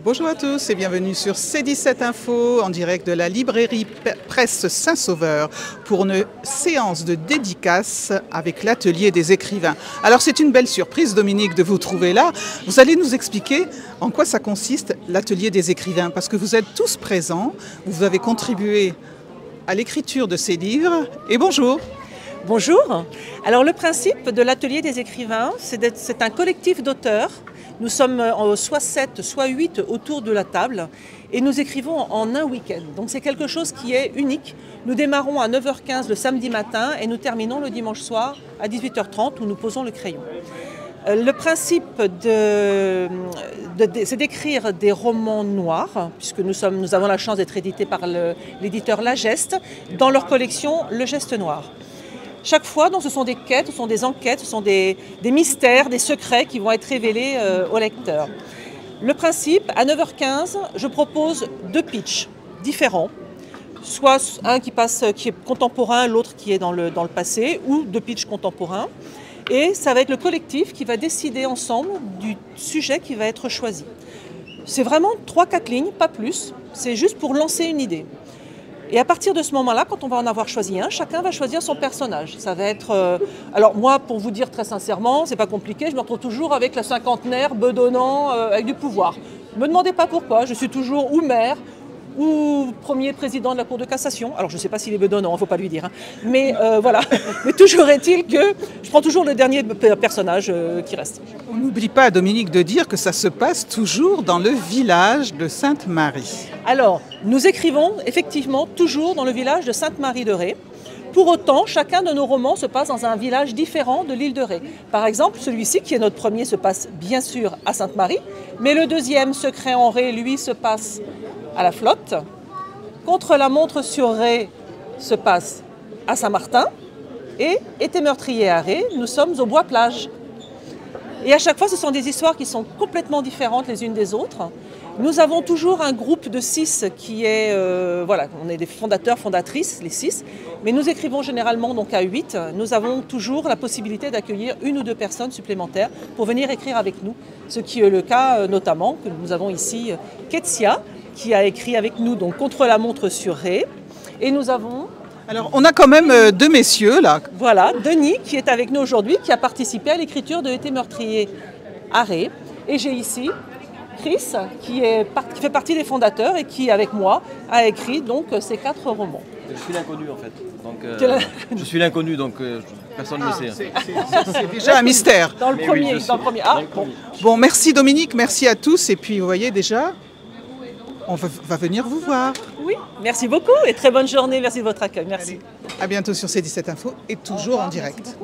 Bonjour à tous et bienvenue sur C17 Info en direct de la librairie Presse Saint-Sauveur pour une séance de dédicace avec l'atelier des écrivains. Alors c'est une belle surprise Dominique de vous trouver là. Vous allez nous expliquer en quoi ça consiste l'atelier des écrivains parce que vous êtes tous présents, vous avez contribué à l'écriture de ces livres et bonjour. Bonjour. Alors le principe de l'atelier des écrivains, c'est un collectif d'auteurs. Nous sommes soit 7, soit 8 autour de la table et nous écrivons en un week-end. Donc c'est quelque chose qui est unique. Nous démarrons à 9h15 le samedi matin et nous terminons le dimanche soir à 18h30 où nous posons le crayon. Le principe, c'est d'écrire des romans noirs, puisque nous avons la chance d'être édités par l'éditeur La Geste, dans leur collection Le Geste Noir. Chaque fois, donc, ce sont des quêtes, ce sont des enquêtes, ce sont des mystères, des secrets qui vont être révélés au lecteur. Le principe, à 9h15, je propose 2 pitchs différents, soit un qui est contemporain, l'autre qui est dans le passé, ou 2 pitchs contemporains. Et ça va être le collectif qui va décider ensemble du sujet qui va être choisi. C'est vraiment 3-4 lignes, pas plus, c'est juste pour lancer une idée. Et à partir de ce moment-là, quand on va en avoir choisi un, chacun va choisir son personnage. Ça va être... Alors moi, pour vous dire très sincèrement, c'est pas compliqué, je me retrouve toujours avec la cinquantenaire bedonnant avec du pouvoir. Ne me demandez pas pourquoi, je suis toujours ou maire, ou premier président de la Cour de cassation. Alors je ne sais pas s'il est bedonnant, il ne faut pas lui dire. Hein. Mais voilà, mais toujours est-il que je prends toujours le dernier personnage qui reste. On n'oublie pas, Dominique, de dire que ça se passe toujours dans le village de Sainte-Marie. Alors, nous écrivons effectivement toujours dans le village de Sainte-Marie-de-Ré. Pour autant, chacun de nos romans se passe dans un village différent de l'île de Ré. Par exemple, celui-ci, qui est notre premier, se passe bien sûr à Sainte-Marie, mais le deuxième, Secret en Ré, lui, se passe à la Flotte. Contre la montre sur Ré se passe à Saint-Martin. Et Été meurtrier à Ré, nous sommes au Bois-Plage. Et à chaque fois, ce sont des histoires qui sont complètement différentes les unes des autres. Nous avons toujours un groupe de 6 qui est... voilà, on est des fondateurs, fondatrices, les 6. Mais nous écrivons généralement donc à 8. Nous avons toujours la possibilité d'accueillir 1 ou 2 personnes supplémentaires pour venir écrire avec nous. Ce qui est le cas notamment, que nous avons ici Ketsia, qui a écrit avec nous donc Contre la montre sur Ré. Et nous avons... Alors, on a quand même 2 messieurs, là. Voilà, Denis, qui est avec nous aujourd'hui, qui a participé à l'écriture de Été meurtrier à Ré. Et j'ai ici Chris, qui fait partie des fondateurs et qui, avec moi, a écrit donc ces 4 romans. Je suis l'inconnu, en fait. Donc, je suis l'inconnu, donc personne ne le sait. C'est déjà un mystère. Dans le premier. Ah, bon, merci Dominique, merci à tous. Et puis, vous voyez déjà, on va venir vous voir. Oui, merci beaucoup et très bonne journée. Merci de votre accueil. Merci. Allez, à bientôt sur C17 Info et toujours en direct.